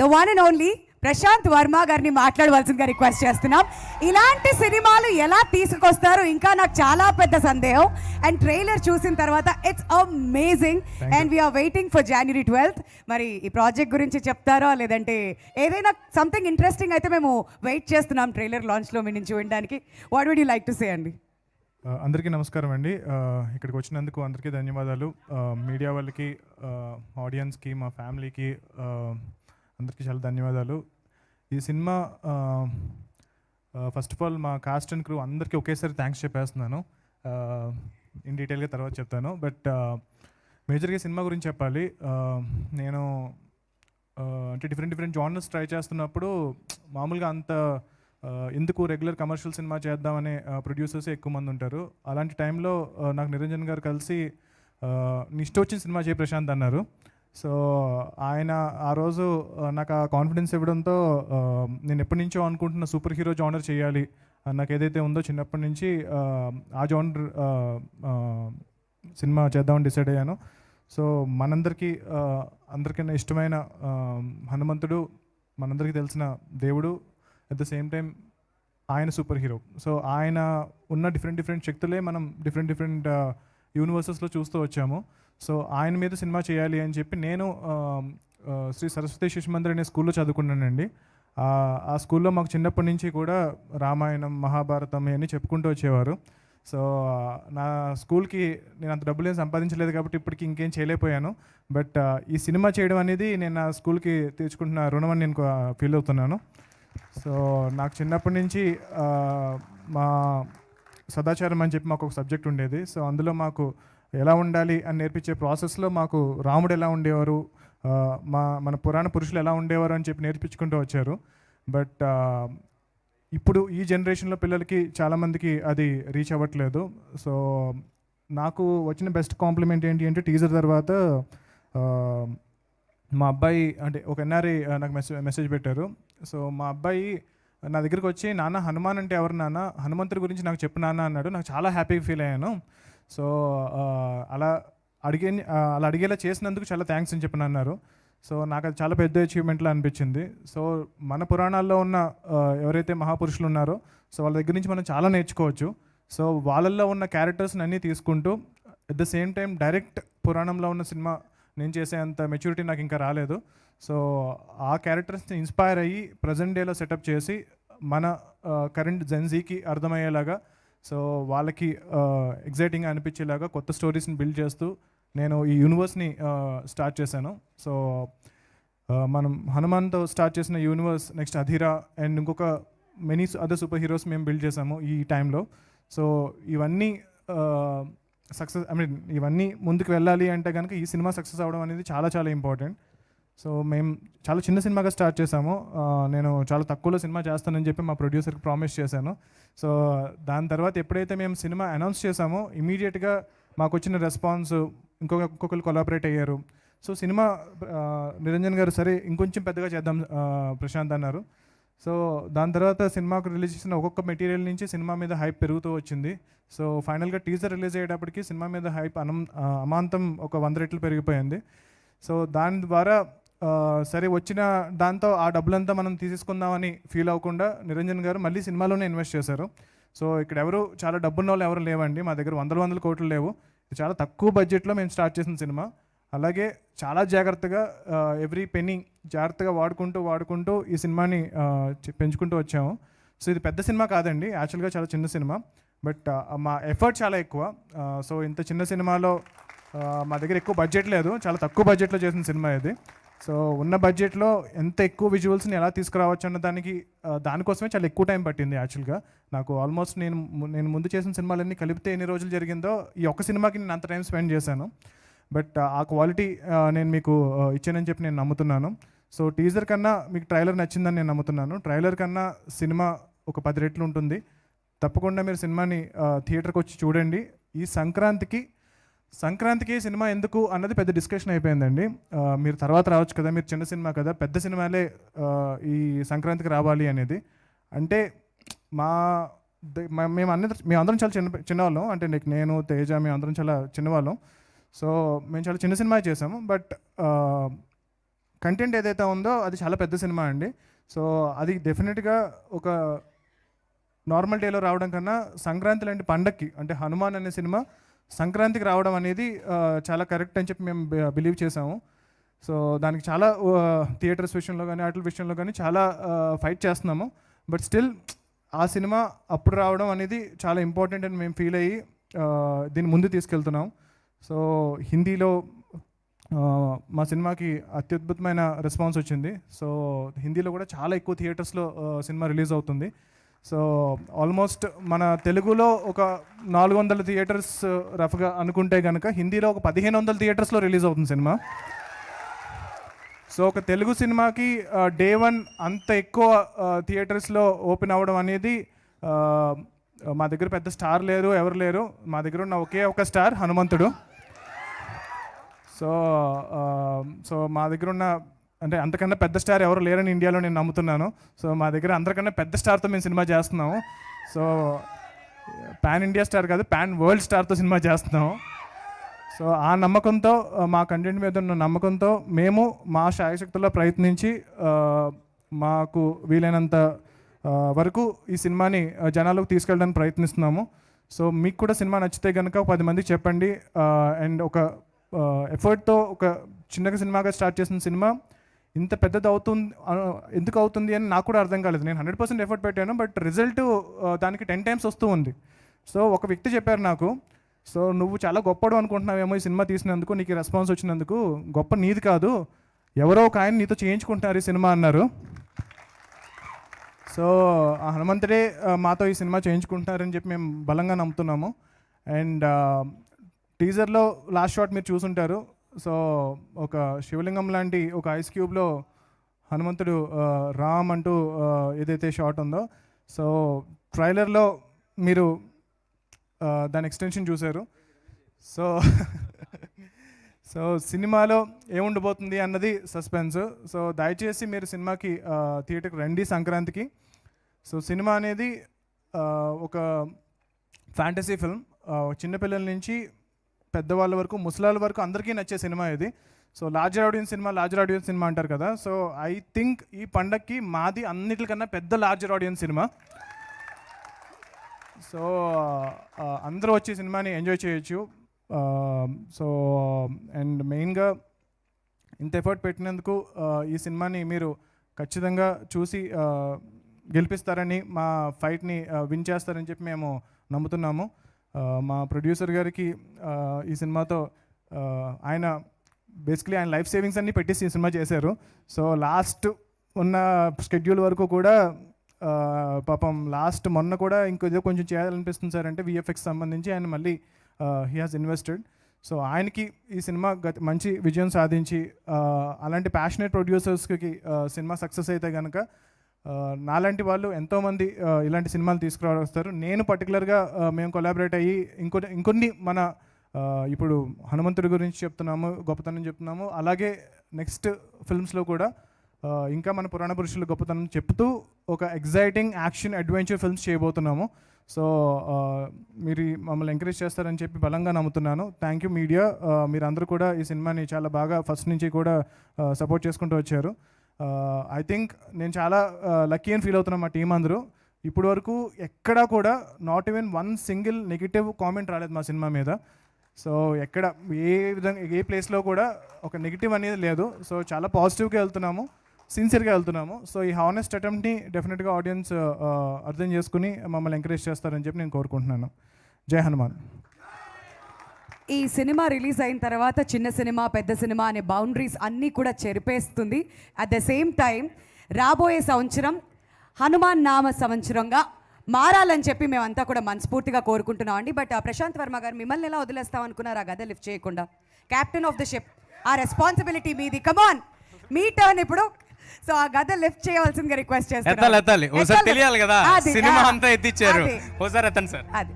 The one and only Prashanth Varma గారిని మాట్లాడవలసిందిగా request చేస్తున్నాం. ఇలాంటి సినిమాలు ఎలా తీసుకొస్తారు ఇంకా నాకు చాలా పెద్ద సందేహం. అండ్ ట్రైలర్ చూసిన తర్వాత it's amazing and we are waiting for January 12th. మరి ఈ ప్రాజెక్ట్ గురించి చెప్తారా, లేదంటే ఏదైనా సంథింగ్ ఇంట్రెస్టింగ్ అయితే మేము వెయిట్ చేస్తున్నాం ట్రైలర్ లాంచ్లో మీ నుంచి వినడానికి. What would you like to say అండి? అందరికీ నమస్కారం అండి. ఇక్కడికి వచ్చినందుకు అందరికీ ధన్యవాదాలు. మీడియా వాళ్ళకి, ఆడియన్స్కి, మా ఫ్యామిలీకి అందరికీ చాలా ధన్యవాదాలు. ఈ సినిమా ఫస్ట్ ఆఫ్ ఆల్ మా కాస్ట్ అండ్ క్రూ అందరికీ ఒకేసారి థ్యాంక్స్ చెప్పేస్తున్నాను. ఇన్ డీటెయిల్గా తర్వాత చెప్తాను. బట్ మేజర్గా సినిమా గురించి చెప్పాలి. నేను అంటే డిఫరెంట్ జానర్స్ ట్రై చేస్తున్నప్పుడు మామూలుగా అంత ఎందుకు రెగ్యులర్ కమర్షియల్ సినిమా చేద్దామనే ప్రొడ్యూసర్స్ ఎక్కువ మంది ఉంటారు. అలాంటి టైంలో నాకు నిరంజన్ గారు కలిసి నీ ఇష్టం వచ్చిన సినిమా చేయి ప్రశాంత్ అన్నారు. సో ఆయన ఆ రోజు నాకు ఆ కాన్ఫిడెన్స్ ఇవ్వడంతో నేను ఎప్పటి నుంచో అనుకుంటున్న సూపర్ హీరో జానర్ చేయాలి నాకు ఏదైతే ఉందో చిన్నప్పటి నుంచి ఆ జానర్ సినిమా చేద్దామని డిసైడ్ అయ్యాను. సో మనందరికీ అందరికన్నా ఇష్టమైన హనుమంతుడు, మనందరికీ తెలిసిన దేవుడు, అట్ ద సేమ్ టైం ఆయన సూపర్ హీరో. సో ఆయన ఉన్న డిఫరెంట్ శక్తులే మనం డిఫరెంట్ యూనివర్సెస్లో చూస్తూ వచ్చాము. సో ఆయన మీద సినిమా చేయాలి అని చెప్పి నేను శ్రీ సరస్వతి శిశు మందిర్ అనే స్కూల్లో చదువుకున్నానండి. ఆ స్కూల్లో మాకు చిన్నప్పటి నుంచి కూడా రామాయణం, మహాభారతం అని చెప్పుకుంటూ వచ్చేవారు. సో నా స్కూల్కి నేను అంత డబ్బులు ఏం సంపాదించలేదు కాబట్టి ఇప్పటికి ఇంకేం చేయలేకపోయాను. బట్ ఈ సినిమా చేయడం అనేది నేను నా స్కూల్కి తీర్చుకుంటున్న రుణం అని నేను ఫీల్ అవుతున్నాను. సో నాకు చిన్నప్పటి నుంచి మా సదాచారం అని చెప్పి మాకు ఒక సబ్జెక్ట్ ఉండేది. సో అందులో మాకు ఎలా ఉండాలి అని నేర్పించే ప్రాసెస్లో మాకు రాముడు ఎలా ఉండేవారు, మన పురాణ పురుషులు ఎలా ఉండేవారు అని చెప్పి నేర్పించుకుంటూ వచ్చారు. బట్ ఇప్పుడు ఈ జనరేషన్లో పిల్లలకి చాలామందికి అది రీచ్ అవ్వట్లేదు. సో నాకు వచ్చిన బెస్ట్ కాంప్లిమెంట్ ఏంటి అంటే టీజర్ తర్వాత మా అబ్బాయి అంటే ఒక ఎన్ఆర్ఐ నాకు మెసేజ్ పెట్టారు. సో మా అబ్బాయి నా దగ్గరికి వచ్చి, నాన్న హనుమాన్ అంటే ఎవరు నాన్న, హనుమంతుడి గురించి నాకు చెప్పు నాన్న అన్నాడు. నాకు చాలా హ్యాపీగా ఫీల్ అయ్యాను. సో అలా అడిగేలా చేసినందుకు చాలా థ్యాంక్స్ అని చెప్పి అన్నారు. సో నాకు అది చాలా పెద్ద అచీవ్మెంట్లా అనిపించింది. సో మన పురాణాల్లో ఉన్న ఎవరైతే మహాపురుషులు ఉన్నారో సో వాళ్ళ దగ్గర నుంచి మనం చాలా నేర్చుకోవచ్చు. సో వాళ్ళల్లో ఉన్న క్యారెక్టర్స్ని అన్నీ తీసుకుంటూ at the same time direct పురాణంలో ఉన్న సినిమా నేను చేసేంత మెచ్యూరిటీ నాకు ఇంకా రాలేదు. సో ఆ క్యారెక్టర్స్ని ఇన్స్పైర్ అయ్యి ప్రజెంట్ డేలో సెటప్ చేసి మన కరెంట్ జెన్జీకి అర్థమయ్యేలాగా, సో వాళ్ళకి ఎగ్జైటింగ్గా అనిపించేలాగా కొత్త స్టోరీస్ని బిల్డ్ చేస్తూ నేను ఈ యూనివర్స్ని స్టార్ట్ చేశాను. సో మనం హనుమాన్తో స్టార్ట్ చేసిన యూనివర్స్ నెక్స్ట్ అధీరా అండ్ ఇంకొక మెనీ అదర్ సూపర్ హీరోస్ మేము బిల్డ్ చేసాము ఈ టైంలో. సో ఇవన్నీ సక్సెస్ ఇవన్నీ ముందుకు వెళ్ళాలి అంటే కనుక ఈ సినిమా సక్సెస్ అవ్వడం అనేది చాలా ఇంపార్టెంట్. సో మేము చాలా చిన్న సినిమాగా స్టార్ట్ చేసాము. నేను చాలా తక్కువలో సినిమా చేస్తానని చెప్పి మా ప్రొడ్యూసర్కి ప్రామిస్ చేశాను. సో దాని తర్వాత ఎప్పుడైతే మేము సినిమా అనౌన్స్ చేసామో ఇమీడియట్గా మాకు వచ్చిన రెస్పాన్స్ ఇంకొకరు కొలాబరేట్ అయ్యారు. సో సినిమా నిరంజన్ గారు సరే ఇంకొంచెం పెద్దగా చేద్దాం ప్రశాంత్ అన్నారు. సో దాని తర్వాత సినిమాకు రిలీజ్ చేసిన ఒక్కొక్క మెటీరియల్ నుంచి సినిమా మీద హైప్ పెరుగుతూ వచ్చింది. సో ఫైనల్గా టీజర్ రిలీజ్ అయ్యేటప్పటికి సినిమా మీద హైప్ అమాంతం ఒక 100 రెట్లు పెరిగిపోయింది. సో దాని ద్వారా సరే వచ్చిన దాంతో ఆ డబ్బులంతా మనం తీసేసుకుందామని ఫీల్ అవ్వకుండా నిరంజన్ గారు మళ్ళీ సినిమాలోనే ఇన్వెస్ట్ చేశారు. సో ఇక్కడ ఎవరు చాలా డబ్బున్న వాళ్ళు ఎవరు లేవండి, మా దగ్గర వందల కోట్లు లేవు. ఇది చాలా తక్కువ బడ్జెట్లో మేము స్టార్ట్ చేసిన సినిమా. అలాగే చాలా జాగ్రత్తగా ఎవ్రీ పెన్నీ జాగ్రత్తగా వాడుకుంటూ ఈ సినిమాని పెంచుకుంటూ వచ్చాము. సో ఇది పెద్ద సినిమా కాదండి, యాక్చువల్గా చాలా చిన్న సినిమా. బట్ మా ఎఫర్ట్ చాలా ఎక్కువ. సో ఇంత చిన్న సినిమాలో మా దగ్గర ఎక్కువ బడ్జెట్ లేదు, చాలా తక్కువ బడ్జెట్లో చేసిన సినిమా ఇది. సో ఉన్న బడ్జెట్లో ఎంత ఎక్కువ విజువల్స్ని ఎలా తీసుకురావచ్చు అన్న దానికోసమే చాలా ఎక్కువ టైం పట్టింది. యాక్చువల్గా నాకు ఆల్మోస్ట్ నేను ముందు చేసిన సినిమాలన్నీ కలిపితే ఎన్ని రోజులు జరిగిందో ఈ ఒక్క సినిమాకి నేను అంత టైం స్పెండ్ చేశాను. బట్ ఆ క్వాలిటీ నేను మీకు ఇచ్చానని చెప్పి నేను నమ్ముతున్నాను. సో టీజర్ కన్నా మీకు ట్రైలర్ నచ్చిందని నేను నమ్ముతున్నాను. ట్రైలర్ కన్నా సినిమా ఒక 10 రెట్లు ఉంటుంది. తప్పకుండా మీరు సినిమాని థియేటర్కి వచ్చి చూడండి. ఈ సంక్రాంతికి సినిమా ఎందుకు అన్నది పెద్ద డిస్కషన్ అయిపోయిందండి. మీరు తర్వాత రావచ్చు కదా, మీరు చిన్న సినిమా కదా, పెద్ద సినిమాలే ఈ సంక్రాంతికి రావాలి అనేది. అంటే మేమందరం చాలా చిన్నవాళ్ళం, అంటే నేను తేజ మేమందరం చాలా చిన్నవాళ్ళం. సో మేము చాలా చిన్న సినిమా చేసాము. బట్ కంటెంట్ ఏదైతే ఉందో అది చాలా పెద్ద సినిమా అండి. సో అది డెఫినెట్గా ఒక నార్మల్ డేలో రావడం కన్నా సంక్రాంతి లాంటి పండక్కి, అంటే హనుమాన్ అనే సినిమా సంక్రాంతికి రావడం అనేది చాలా కరెక్ట్ అని చెప్పి మేము బిలీవ్ చేసాము. సో దానికి చాలా థియేటర్స్ విషయంలో కానీ వాటి విషయంలో కానీ చాలా ఫైట్ చేస్తున్నాము. బట్ స్టిల్ ఆ సినిమా అప్పుడు రావడం అనేది చాలా ఇంపార్టెంట్ అని మేము ఫీల్ అయ్యి దీన్ని ముందు తీసుకెళ్తున్నాం. సో హిందీలో మా సినిమాకి అత్యద్భుతమైన రెస్పాన్స్ వచ్చింది. సో హిందీలో కూడా చాలా ఎక్కువ థియేటర్స్లో సినిమా రిలీజ్ అవుతుంది. సో ఆల్మోస్ట్ మన తెలుగులో ఒక 400 థియేటర్స్ రఫ్గా అనుకుంటే కనుక హిందీలో ఒక 1500 థియేటర్స్లో రిలీజ్ అవుతుంది సినిమా. సో ఒక తెలుగు సినిమాకి డే 1 అంత ఎక్కువ థియేటర్స్లో ఓపెన్ అవ్వడం అనేది, మా దగ్గర పెద్ద స్టార్ లేరు, ఎవరు లేరు. మా దగ్గర ఉన్న ఒకే ఒక స్టార్ హనుమంతుడు. సో మా దగ్గర ఉన్న, అంటే అంతకన్నా పెద్ద స్టార్ ఎవరు లేరని ఇండియాలో నేను నమ్ముతున్నాను. సో మా దగ్గర అందరికన్నా పెద్ద స్టార్తో మేము సినిమా చేస్తున్నాము. సో పాన్ ఇండియా స్టార్ కాదు, పాన్ వరల్డ్ స్టార్తో సినిమా చేస్తున్నాము. సో ఆ నమ్మకంతో, మా కంటెంట్ మీద ఉన్న నమ్మకంతో మేము మా శాయశక్తుల్లో ప్రయత్నించి మాకు వీలైనంత వరకు ఈ సినిమాని జనాలకు తీసుకెళ్ళడానికి ప్రయత్నిస్తున్నాము. సో మీకు కూడా సినిమా నచ్చితే కనుక 10 మందికి చెప్పండి. అండ్ ఒక ఎఫర్ట్తో ఒక చిన్నగా సినిమాగా స్టార్ట్ చేసిన సినిమా ఇంత పెద్దది ఎందుకు అవుతుంది అని నాకు కూడా అర్థం కాలేదు. నేను 100% ఎఫర్ట్ పెట్టాను, బట్ రిజల్ట్ దానికి 10 times వస్తూ ఉంది. సో ఒక వ్యక్తి చెప్పారు నాకు, సో నువ్వు చాలా గొప్పడు అనుకుంటున్నావేమో ఈ సినిమా తీసినందుకు, నీకు రెస్పాన్స్ వచ్చినందుకు. గొప్ప నీది కాదు, ఎవరో ఒక ఆయన నీతో చేయించుకుంటున్నారు ఈ సినిమా అన్నారు. సో ఆ హనుమంతుడే మాతో ఈ సినిమా చేయించుకుంటున్నారని చెప్పి మేము బలంగా నమ్ముతున్నాము. అండ్ టీజర్లో లాస్ట్ షాట్ మీరు చూసుంటారు. సో ఒక శివలింగం లాంటి ఒక ఐస్ క్యూబ్లో హనుమంతుడు రామ్ అంటూ ఏదైతే షాట్ ఉందో, సో ట్రైలర్లో మీరు దాని ఎక్స్టెన్షన్ చూశారు. సో సో సినిమాలో ఏముండబోతుంది అన్నది సస్పెన్స్. సో దయచేసి మీరు సినిమాకి థియేటర్కి రండి సంక్రాంతికి. సో సినిమా అనేది ఒక ఫ్యాంటసీ ఫిల్మ్. చిన్నపిల్లల నుంచి పెద్దవాళ్ళ వరకు, ముసలాళ్ళ వరకు అందరికీ నచ్చే సినిమా ఇది. సో లార్జర్ ఆడియన్స్ సినిమా అంటారు కదా. సో ఐ థింక్ ఈ పండక్కి మాది అన్నిటికన్నా పెద్ద లార్జర్ ఆడియన్స్ సినిమా. సో అందరూ వచ్చి సినిమాని ఎంజాయ్ చేయొచ్చు. సో అండ్ మెయిన్గా ఇంత ఎఫర్ట్ పెట్టినందుకు ఈ సినిమాని మీరు ఖచ్చితంగా చూసి గెలిపిస్తారని, మా ఫైట్ని విన్ చేస్తారని చెప్పి మేము నమ్ముతున్నాము. మా ప్రొడ్యూసర్ గారికి ఈ సినిమాతో ఆయన బేసిక్లీ ఆయన లైఫ్ సేవింగ్స్ అన్నీ పెట్టేసి ఈ సినిమా చేశారు. సో లాస్ట్ ఉన్న షెడ్యూల్ వరకు కూడా పాపం లాస్ట్ మొన్న కూడా ఇంకొంచెం కొంచెం చేయాలనిపిస్తుంది సార్ అంటే విఎఫ్ఎక్స్ సంబంధించి ఆయన మళ్ళీ హీ హాజ్ ఇన్వెస్టెడ్. సో ఆయనకి ఈ సినిమా మంచి విజయం సాధించి అలాంటి ప్యాషనేట్ ప్రొడ్యూసర్స్కి సినిమా సక్సెస్ అయితే కనుక నాలాంటి వాళ్ళు ఎంతోమంది ఇలాంటి సినిమాలు తీసుకురావస్తారు. నేను పర్టికులర్గా మేము కొలాబరేట్ అయ్యి ఇంకొన్ని మన ఇప్పుడు హనుమంతుడి గురించి చెప్తున్నాము, గొప్పతనం చెప్తున్నాము. అలాగే నెక్స్ట్ ఫిల్మ్స్లో కూడా ఇంకా మన పురాణ పురుషుల గొప్పతనం చెప్తూ ఒక ఎగ్జైటింగ్ యాక్షన్ అడ్వెంచర్ ఫిల్మ్స్ చేయబోతున్నాము. సో మీరు మమ్మల్ని ఎంకరేజ్ చేస్తారని చెప్పి బలంగా నమ్ముతున్నాను. థ్యాంక్ యూ మీడియా, మీరందరూ కూడా ఈ సినిమాని చాలా బాగా ఫస్ట్ నుంచి కూడా సపోర్ట్ చేసుకుంటూ వచ్చారు. ఐ థింక్ నేను చాలా లక్కీ అని ఫీల్ అవుతున్నాను. మా టీం అందరూ ఇప్పటి వరకు ఎక్కడా కూడా not even 1 single negative comment రాలేదు మా సినిమా మీద. సో ఎక్కడ ఏ విధంగా ఏ ప్లేస్లో కూడా ఒక నెగిటివ్ అనేది లేదు. సో చాలా పాజిటివ్గా వెళ్తున్నాము, సిన్సియర్గా వెళ్తున్నాము. సో ఈ హానెస్ట్ అటెంప్ట్ని డెఫినెట్గా ఆడియన్స్ అర్థం చేసుకుని మమ్మల్ని ఎంకరేజ్ చేస్తారని చెప్పి నేను కోరుకుంటున్నాను. జై హనుమాన్. ఈ సినిమా రిలీజ్ అయిన తర్వాత చిన్న సినిమా పెద్ద సినిమా అనే బౌండరీస్ అన్నీ కూడా చెరిపేస్తుంది. అట్ ద సేమ్ టైం రాబోయే సంవత్సరం హనుమాన్ నామ సంవత్సరంగా మారాలని చెప్పి మేమంతా కూడా మనస్ఫూర్తిగా కోరుకుంటున్నాం అండి. బట్ ప్రశాంత్ వర్మ గారు మిమ్మల్ని ఎలా వదిలేస్తాం అనుకున్నారు ఆ గద లిఫ్ట్ చేయకుండా? క్యాప్టెన్ ఆఫ్ ద షిప్, ఆ రెస్పాన్సిబిలిటీ మీది. కమాన్, మీ టర్న్ ఇప్పుడు. సో ఆ గద లిఫ్ట్ చేయవలసిందిగా రిక్వెస్ట్ చేస్తాను. తెలియాలి కదా, సినిమా అంతా ఎత్తిచ్చారు. ఓసారి ఎత్తండి సార్. అది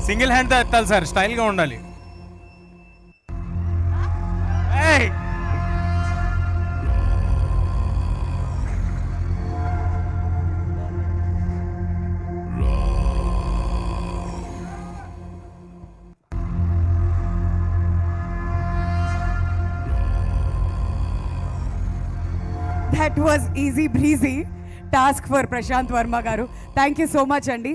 సింగిల్ హ్యాండ్ తో ఎత్తాలి సార్, స్టైల్ గా ఉండాలి. That was easy breezy task for Prashanth Varma గారు. థ్యాంక్ యూ సో మచ్ అండి.